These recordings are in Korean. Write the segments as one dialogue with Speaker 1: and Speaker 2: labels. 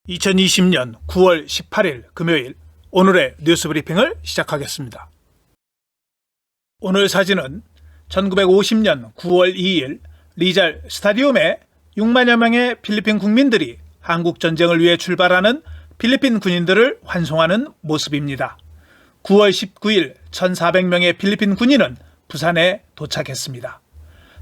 Speaker 1: 2020년 9월 18일 금요일 오늘의 뉴스 브리핑을 시작하겠습니다. 오늘 사진은 1950년 9월 2일 리잘 스타디움에 6만여 명의 필리핀 국민들이 한국전쟁을 위해 출발하는 필리핀 군인들을 환송하는 모습입니다. 9월 19일 1,400명의 필리핀 군인은 부산에 도착했습니다.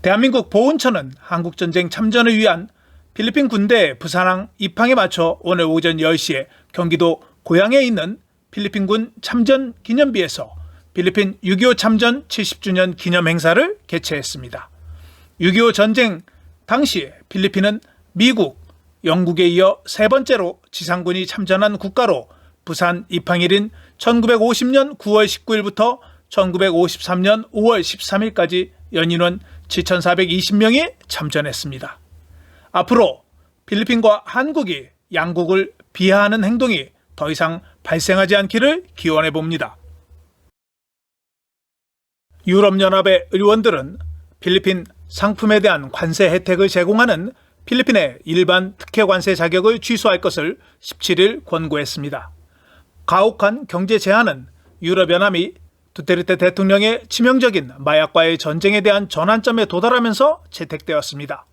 Speaker 1: 대한민국 보훈처는 한국전쟁 참전을 위한 필리핀 군대 부산항 입항에 맞춰 오늘 오전 10시에 경기도 고양에 있는 필리핀군 참전 기념비에서 필리핀 6.25 참전 70주년 기념 행사를 개최했습니다. 6.25 전쟁 당시 필리핀은 미국, 영국에 이어 세 번째로 지상군이 참전한 국가로 부산 입항일인 1950년 9월 19일부터 1953년 5월 13일까지 연인원 7,420명이 참전했습니다. 앞으로 필리핀과 한국이 양국을 비하하는 행동이 더 이상 발생하지 않기를 기원해 봅니다. 유럽연합의 의원들은 필리핀 상품에 대한 관세 혜택을 제공하는 필리핀의 일반 특혜 관세 자격을 취소할 것을 17일 권고했습니다. 가혹한 경제 제한은 유럽연합이 두테르테 대통령의 치명적인 마약과의 전쟁에 대한 전환점에 도달하면서 채택되었습니다.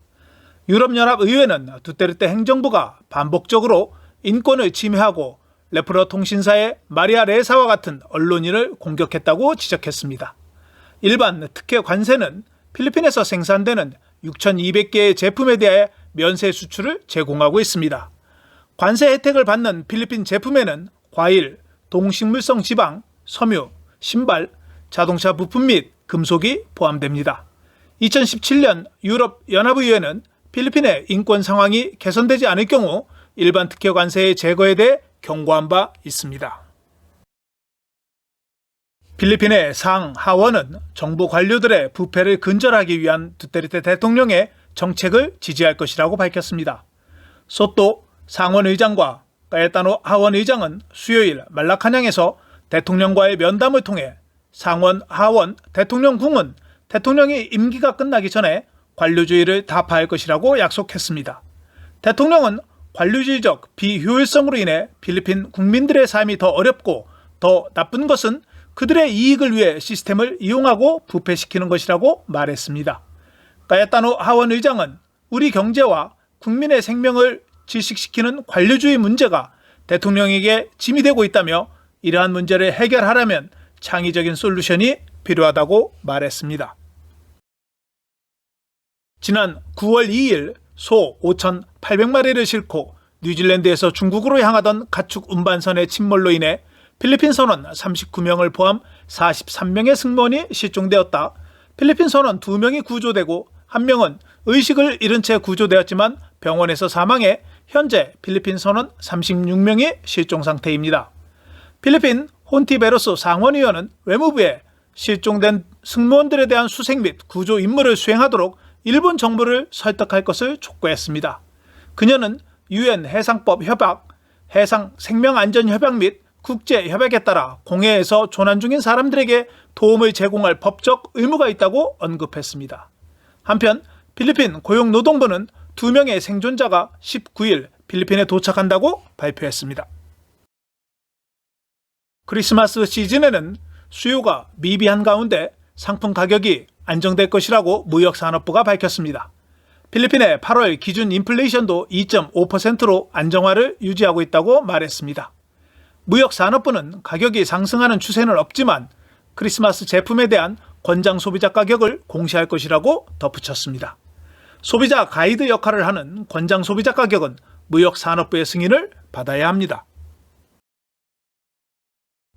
Speaker 1: 유럽연합 의회는 두테르테 행정부가 반복적으로 인권을 침해하고 레프러 통신사의 마리아 레사와 같은 언론인을 공격했다고 지적했습니다. 일반 특혜 관세는 필리핀에서 생산되는 6,200개의 제품에 대해 면세 수출을 제공하고 있습니다. 관세 혜택을 받는 필리핀 제품에는 과일, 동식물성 지방, 섬유, 신발, 자동차 부품 및 금속이 포함됩니다. 2017년 유럽연합의회는 필리핀의 인권 상황이 개선되지 않을 경우 일반 특혜 관세의 제거에 대해 경고한 바 있습니다. 필리핀의 상하원은 정부 관료들의 부패를 근절하기 위한 두테르테 대통령의 정책을 지지할 것이라고 밝혔습니다. 소또 상원 의장과 까예타노 하원 의장은 수요일 말라카냥에서 대통령과의 면담을 통해 상원, 하원, 대통령궁은 대통령이 임기가 끝나기 전에 관료주의를 타파할 것이라고 약속했습니다. 대통령은 관료주의적 비효율성으로 인해 필리핀 국민들의 삶이 더 어렵고 더 나쁜 것은 그들의 이익을 위해 시스템을 이용하고 부패시키는 것이라고 말했습니다. 까야타노 하원 의장은 우리 경제와 국민의 생명을 질식시키는 관료주의 문제가 대통령에게 짐이 되고 있다며 이러한 문제를 해결하려면 창의적인 솔루션이 필요하다고 말했습니다. 지난 9월 2일 소 5,800마리를 싣고 뉴질랜드에서 중국으로 향하던 가축 운반선의 침몰로 인해 필리핀 선원 39명을 포함 43명의 승무원이 실종되었다. 필리핀 선원 2명이 구조되고 1명은 의식을 잃은 채 구조되었지만 병원에서 사망해 현재 필리핀 선원 36명이 실종 상태입니다. 필리핀 혼티베로스 상원의원은 외무부에 실종된 승무원들에 대한 수색 및 구조 임무를 수행하도록 일본 정부를 설득할 것을 촉구했습니다. 그녀는 유엔 해상법 협약, 해상 생명안전 협약 및 국제 협약에 따라 공해에서 조난 중인 사람들에게 도움을 제공할 법적 의무가 있다고 언급했습니다. 한편 필리핀 고용노동부는 2명의 생존자가 19일 필리핀에 도착한다고 발표했습니다. 크리스마스 시즌에는 수요가 미비한 가운데 상품 가격이 안정될 것이라고 무역산업부가 밝혔습니다. 필리핀의 8월 기준 인플레이션도 2.5%로 안정화를 유지하고 있다고 말했습니다. 무역산업부는 가격이 상승하는 추세는 없지만 크리스마스 제품에 대한 권장 소비자 가격을 공시할 것이라고 덧붙였습니다. 소비자 가이드 역할을 하는 권장 소비자 가격은 무역산업부의 승인을 받아야 합니다.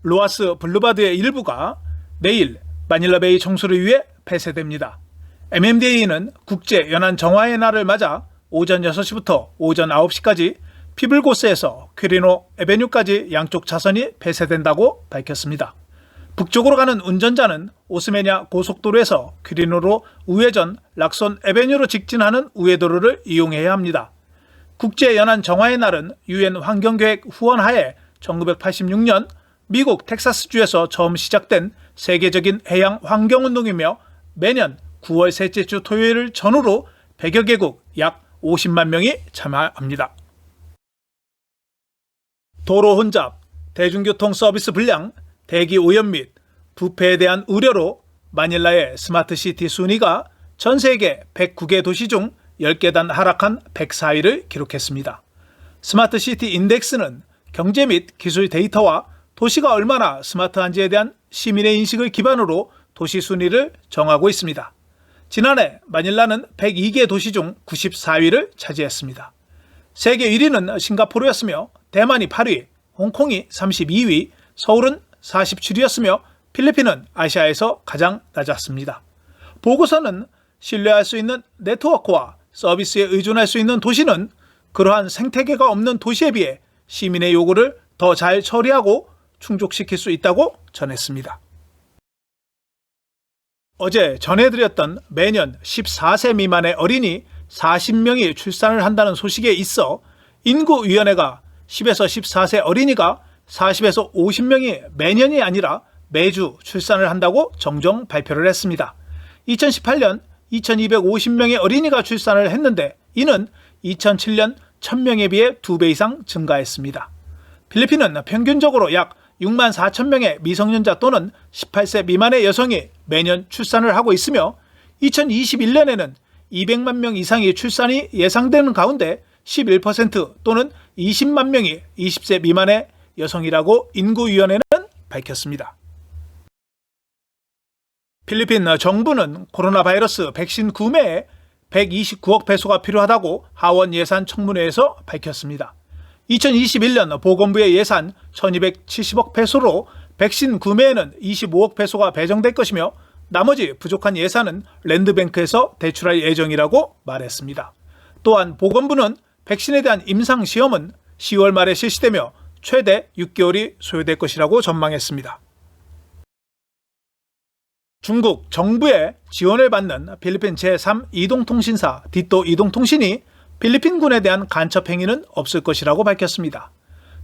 Speaker 1: 로아스 블루바드의 일부가 내일 마닐라베이 총수를 위해 폐쇄됩니다. MMDA는 국제연안-정화의 날을 맞아 오전 6시부터 오전 9시까지 피블고스에서 퀴리노 에베뉴까지 양쪽 차선이 폐쇄된다고 밝혔습니다. 북쪽으로 가는 운전자는 오스메냐 고속도로에서 퀴리노로 우회전 락손 에베뉴로 직진하는 우회도로를 이용해야 합니다. 국제연안-정화의 날은 유엔 환경계획 후원하에 1986년 미국 텍사스주에서 처음 시작된 세계적인 해양 환경운동이며 매년 9월 셋째 주 토요일을 전후로 100여 개국 약 50만 명이 참여합니다. 도로 혼잡, 대중교통 서비스 불량, 대기 오염 및 부패에 대한 우려로 마닐라의 스마트시티 순위가 전 세계 109개 도시 중 10계단 하락한 104위를 기록했습니다. 스마트시티 인덱스는 경제 및 기술 데이터와 도시가 얼마나 스마트한지에 대한 시민의 인식을 기반으로 도시 순위를 정하고 있습니다. 지난해 마닐라는 102개 도시 중 94위를 차지했습니다. 세계 1위는 싱가포르였으며 대만이 8위, 홍콩이 32위, 서울은 47위였으며 필리핀은 아시아에서 가장 낮았습니다. 보고서는 신뢰할 수 있는 네트워크와 서비스에 의존할 수 있는 도시는 그러한 생태계가 없는 도시에 비해 시민의 요구를 더 잘 처리하고 충족시킬 수 있다고 전했습니다. 어제 전해드렸던 매년 14세 미만의 어린이 40명이 출산을 한다는 소식에 있어 인구위원회가 10에서 14세 어린이가 40에서 50명이 매년이 아니라 매주 출산을 한다고 정정 발표를 했습니다. 2018년 2250명의 어린이가 출산을 했는데 이는 2007년 1000명에 비해 2배 이상 증가했습니다. 필리핀은 평균적으로 약 6만 4천 명의 미성년자 또는 18세 미만의 여성이 매년 출산을 하고 있으며 2021년에는 200만 명 이상의 출산이 예상되는 가운데 11% 또는 20만 명이 20세 미만의 여성이라고 인구위원회는 밝혔습니다. 필리핀 정부는 코로나 바이러스 백신 구매에 129억 페소가 필요하다고 하원 예산 청문회에서 밝혔습니다. 2021년 보건부의 예산 1270억 페소로 백신 구매에는 25억 페소가 배정될 것이며 나머지 부족한 예산은 랜드뱅크에서 대출할 예정이라고 말했습니다. 또한 보건부는 백신에 대한 임상시험은 10월 말에 실시되며 최대 6개월이 소요될 것이라고 전망했습니다. 중국 정부의 지원을 받는 필리핀 제3이동통신사 디또 이동통신이 필리핀군에 대한 간첩 행위는 없을 것이라고 밝혔습니다.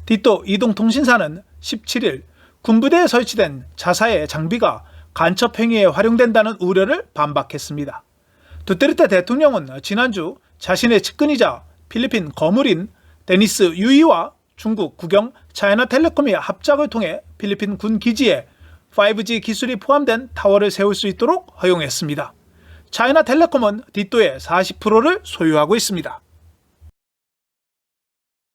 Speaker 1: 디또 이동통신사는 17일 군부대에 설치된 자사의 장비가 간첩 행위에 활용된다는 우려를 반박했습니다. 두테르테 대통령은 지난주 자신의 측근이자 필리핀 거물인 데니스 유이와 중국 국영 차이나텔레콤이 합작을 통해 필리핀 군 기지에 5G 기술이 포함된 타워를 세울 수 있도록 허용했습니다. 차이나텔레콤은 디또의 40%를 소유하고 있습니다.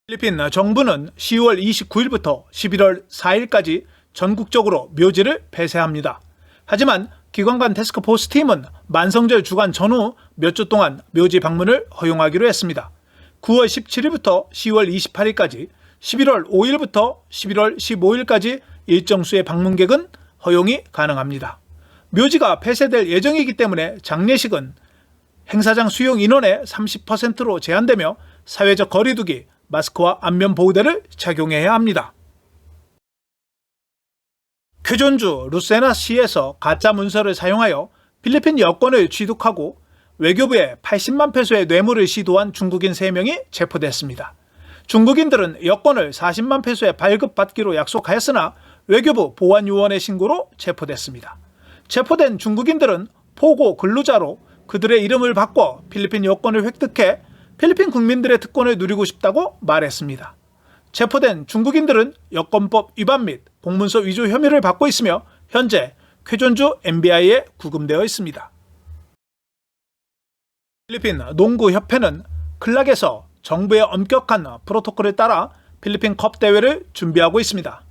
Speaker 1: 필리핀 정부는 10월 29일부터 11월 4일까지 전국적으로 묘지를 폐쇄합니다. 하지만 기관 간 태스크포스 팀은 만성절 주간 전후 몇 주 동안 묘지 방문을 허용하기로 했습니다. 9월 17일부터 10월 28일까지, 11월 5일부터 11월 15일까지 일정 수의 방문객은 허용이 가능합니다. 묘지가 폐쇄될 예정이기 때문에 장례식은 행사장 수용 인원의 30%로 제한되며 사회적 거리두기, 마스크와 안면 보호대를 착용해야 합니다. 쾌존주 루세나시에서 가짜 문서를 사용하여 필리핀 여권을 취득하고 외교부에 80만 페소의 뇌물을 시도한 중국인 3명이 체포됐습니다. 중국인들은 여권을 40만 페소에 발급받기로 약속하였으나 외교부 보안요원의 신고로 체포됐습니다. 체포된 중국인들은 포고 근로자로 그들의 이름을 바꿔 필리핀 여권을 획득해 필리핀 국민들의 특권을 누리고 싶다고 말했습니다. 체포된 중국인들은 여권법 위반 및 공문서 위조 혐의를 받고 있으며 현재 쾌존주 MBI에 구금되어 있습니다. 필리핀 농구협회는 클락에서 정부의 엄격한 프로토콜을 따라 필리핀 컵 대회를 준비하고 있습니다.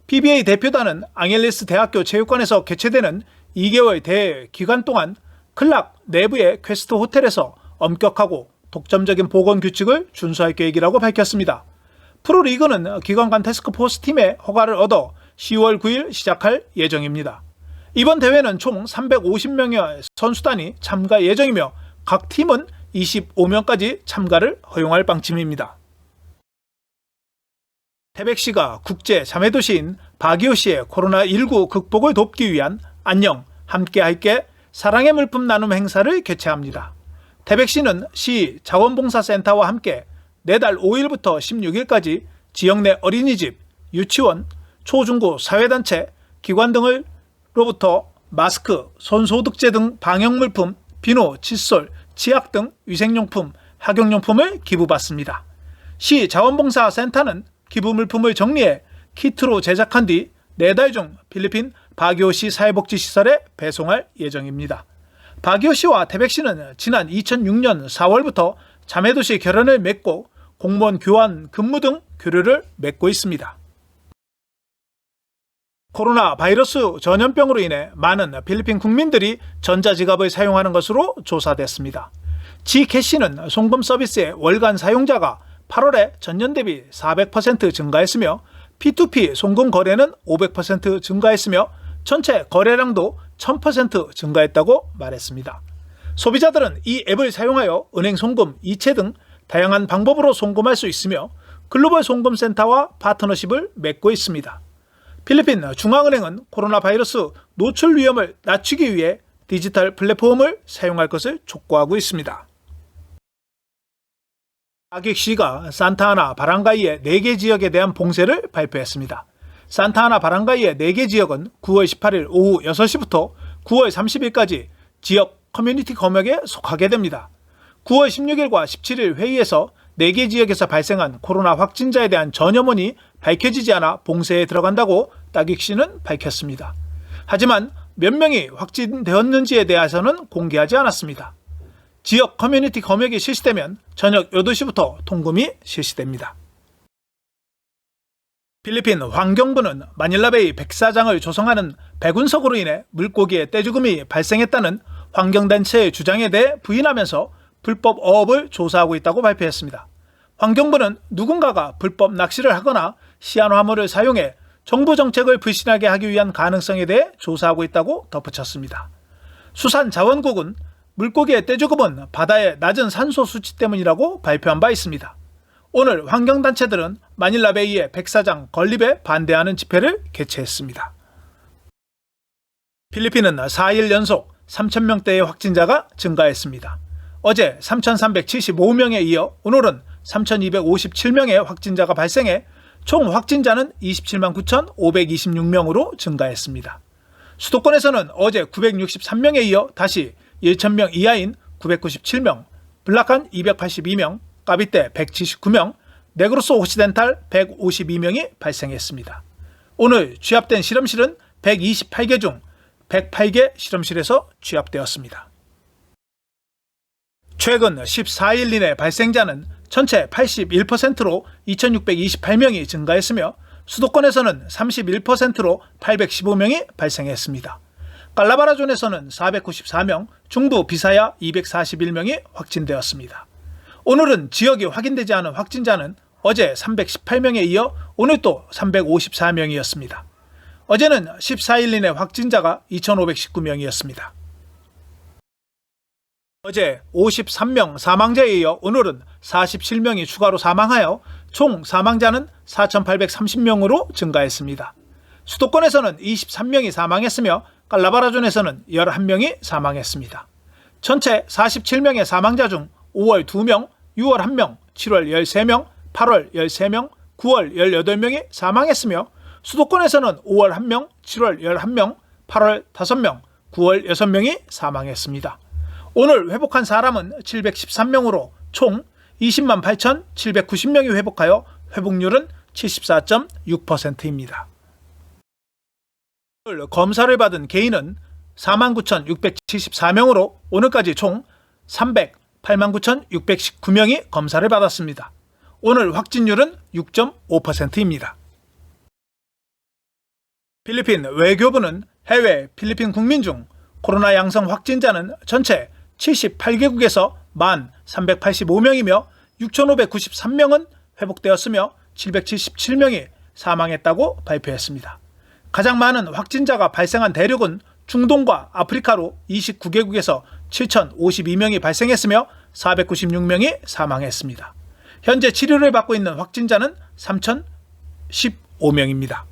Speaker 1: PBA 대표단은 앙헬리스 대학교 체육관에서 개최되는 2개월 대회 기간 동안 클락 내부의 퀘스트 호텔에서 엄격하고 독점적인 보건 규칙을 준수할 계획이라고 밝혔습니다. 프로리그는 기관 간 태스크포스 팀의 허가를 얻어 10월 9일 시작할 예정입니다. 이번 대회는 총 350명의 선수단이 참가 예정이며 각 팀은 25명까지 참가를 허용할 방침입니다. 태백시가 국제 자매도시인 바기오시의 코로나19 극복을 돕기 위한 안녕, 함께할게, 사랑의 물품 나눔 행사를 개최합니다. 태백시는 시 자원봉사센터와 함께 내달 5일부터 16일까지 지역 내 어린이집, 유치원, 초중고 사회단체, 기관 등으로부터 마스크, 손소독제 등 방역물품, 비누, 칫솔, 치약 등 위생용품, 학용용품을 기부받습니다. 시 자원봉사센터는 기부 물품을 정리해 키트로 제작한 뒤 4달 중 필리핀 바기오시 사회복지시설에 배송할 예정입니다. 바기오시와 태백시는 지난 2006년 4월부터 자매도시 결연을 맺고 공무원 교환, 근무 등 교류를 맺고 있습니다. 코로나 바이러스 전염병으로 인해 많은 필리핀 국민들이 전자지갑을 사용하는 것으로 조사됐습니다. G캐시는 송금 서비스의 월간 사용자가 8월에 전년 대비 400% 증가했으며 P2P 송금 거래는 500% 증가했으며 전체 거래량도 1000% 증가했다고 말했습니다. 소비자들은 이 앱을 사용하여 은행 송금, 이체 등 다양한 방법으로 송금할 수 있으며 글로벌 송금센터와 파트너십을 맺고 있습니다. 필리핀 중앙은행은 코로나 바이러스 노출 위험을 낮추기 위해 디지털 플랫폼을 사용할 것을 촉구하고 있습니다. 타깃시가 산타아나 바랑가이의 4개 지역에 대한 봉쇄를 발표했습니다. 산타아나 바랑가이의 4개 지역은 9월 18일 오후 6시부터 9월 30일까지 지역 커뮤니티 검역에 속하게 됩니다. 9월 16일과 17일 회의에서 4개 지역에서 발생한 코로나 확진자에 대한 전염원이 밝혀지지 않아 봉쇄에 들어간다고 타깃시는 밝혔습니다. 하지만 몇 명이 확진되었는지에 대해서는 공개하지 않았습니다. 지역 커뮤니티 검역이 실시되면 저녁 8시부터 통금이 실시됩니다. 필리핀 환경부는 마닐라베이 백사장을 조성하는 백운석으로 인해 물고기의 떼죽음이 발생했다는 환경단체의 주장에 대해 부인하면서 불법 어업을 조사하고 있다고 발표했습니다. 환경부는 누군가가 불법 낚시를 하거나 시안화물을 사용해 정부 정책을 불신하게 하기 위한 가능성에 대해 조사하고 있다고 덧붙였습니다. 수산자원국은 물고기의 떼죽음은 바다의 낮은 산소 수치 때문이라고 발표한 바 있습니다. 오늘 환경단체들은 마닐라베이의 백사장 건립에 반대하는 집회를 개최했습니다. 필리핀은 4일 연속 3,000명대의 확진자가 증가했습니다. 어제 3,375명에 이어 오늘은 3,257명의 확진자가 발생해 총 확진자는 277만 9,526명으로 증가했습니다. 수도권에서는 어제 963명에 이어 다시 1,000명 이하인 997명, 블라칸 282명, 까비떼 179명, 네그로스 오시덴탈 152명이 발생했습니다. 오늘 취합된 실험실은 128개 중 108개 실험실에서 취합되었습니다. 최근 14일 이내 발생자는 전체 81%로 2,628명이 증가했으며 수도권에서는 31%로 815명이 발생했습니다. 깔라바라존에서는 494명, 중부 비사야 241명이 확진되었습니다. 오늘은 지역이 확인되지 않은 확진자는 어제 318명에 이어 오늘 또 354명이었습니다. 어제는 14일 이내 확진자가 2,519명이었습니다. 어제 53명 사망자에 이어 오늘은 47명이 추가로 사망하여 총 사망자는 4,830명으로 증가했습니다. 수도권에서는 23명이 사망했으며 깔라바라존에서는 11명이 사망했습니다. 전체 47명의 사망자 중 5월 2명, 6월 1명, 7월 13명, 8월 13명, 9월 18명이 사망했으며 수도권에서는 5월 1명, 7월 11명, 8월 5명, 9월 6명이 사망했습니다. 오늘 회복한 사람은 713명으로 총 20만 8,790명이 회복하여 회복률은 74.6%입니다. 오늘 검사를 받은 개인은 49,674명으로 오늘까지 총 308만 9,619명이 검사를 받았습니다. 오늘 확진율은 6.5%입니다. 필리핀 외교부는 해외 필리핀 국민 중 코로나 양성 확진자는 전체 78개국에서 1,385명이며 6,593명은 회복되었으며 777명이 사망했다고 발표했습니다. 가장 많은 확진자가 발생한 대륙은 중동과 아프리카로 29개국에서 7,052명이 발생했으며 496명이 사망했습니다. 현재 치료를 받고 있는 확진자는 3,015명입니다.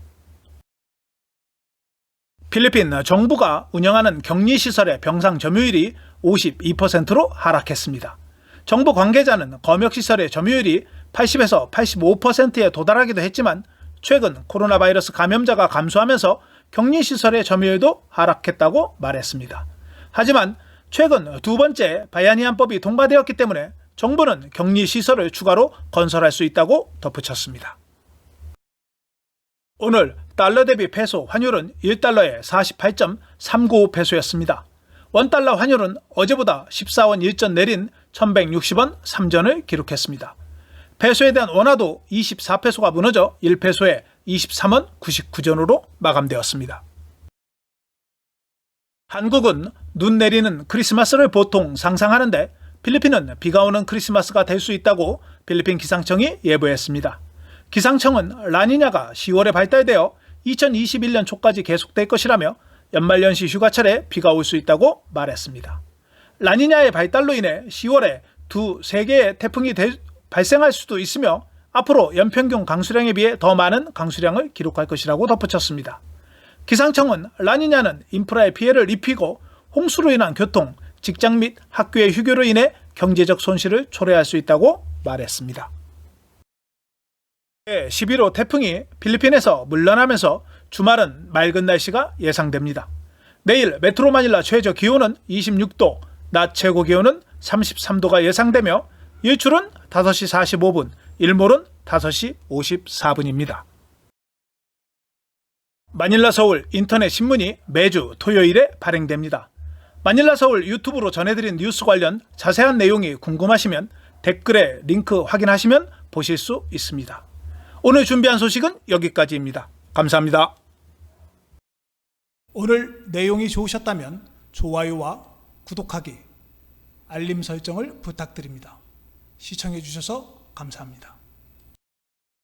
Speaker 1: 필리핀 정부가 운영하는 격리시설의 병상 점유율이 52%로 하락했습니다. 정부 관계자는 검역시설의 점유율이 80에서 85%에 도달하기도 했지만 최근 코로나 바이러스 감염자가 감소하면서 격리시설의 점유율도 하락했다고 말했습니다. 하지만 최근 두 번째 바야니안법이 통과되었기 때문에 정부는 격리시설을 추가로 건설할 수 있다고 덧붙였습니다. 오늘 달러 대비 페소 환율은 1달러에 48.395페소였습니다. 원달러 환율은 어제보다 14원 1전 내린 1160원 3전을 기록했습니다. 페소에 대한 원화도 24페소가 무너져 1페소에 23원 99전으로 마감되었습니다. 한국은 눈 내리는 크리스마스를 보통 상상하는데 필리핀은 비가 오는 크리스마스가 될 수 있다고 필리핀 기상청이 예보했습니다. 기상청은 라니냐가 10월에 발달되어 2021년 초까지 계속될 것이라며 연말연시 휴가철에 비가 올 수 있다고 말했습니다. 라니냐의 발달로 인해 10월에 2-3개의 태풍이 발생할 수도 있으며 앞으로 연평균 강수량에 비해 더 많은 강수량을 기록할 것이라고 덧붙였습니다. 기상청은 라니냐는 인프라에 피해를 입히고 홍수로 인한 교통, 직장 및 학교의 휴교로 인해 경제적 손실을 초래할 수 있다고 말했습니다. 11호 태풍이 필리핀에서 물러나면서 주말은 맑은 날씨가 예상됩니다. 내일 메트로 마닐라 최저 기온은 26도, 낮 최고 기온은 33도가 예상되며 일출은 5시 45분, 일몰은 5시 54분입니다. 마닐라 서울 인터넷 신문이 매주 토요일에 발행됩니다. 마닐라 서울 유튜브로 전해드린 뉴스 관련 자세한 내용이 궁금하시면 댓글에 링크 확인하시면 보실 수 있습니다. 오늘 준비한 소식은 여기까지입니다. 감사합니다. 오늘 내용이 좋으셨다면 좋아요와 구독하기, 알림 설정을 부탁드립니다. 시청해 주셔서 감사합니다.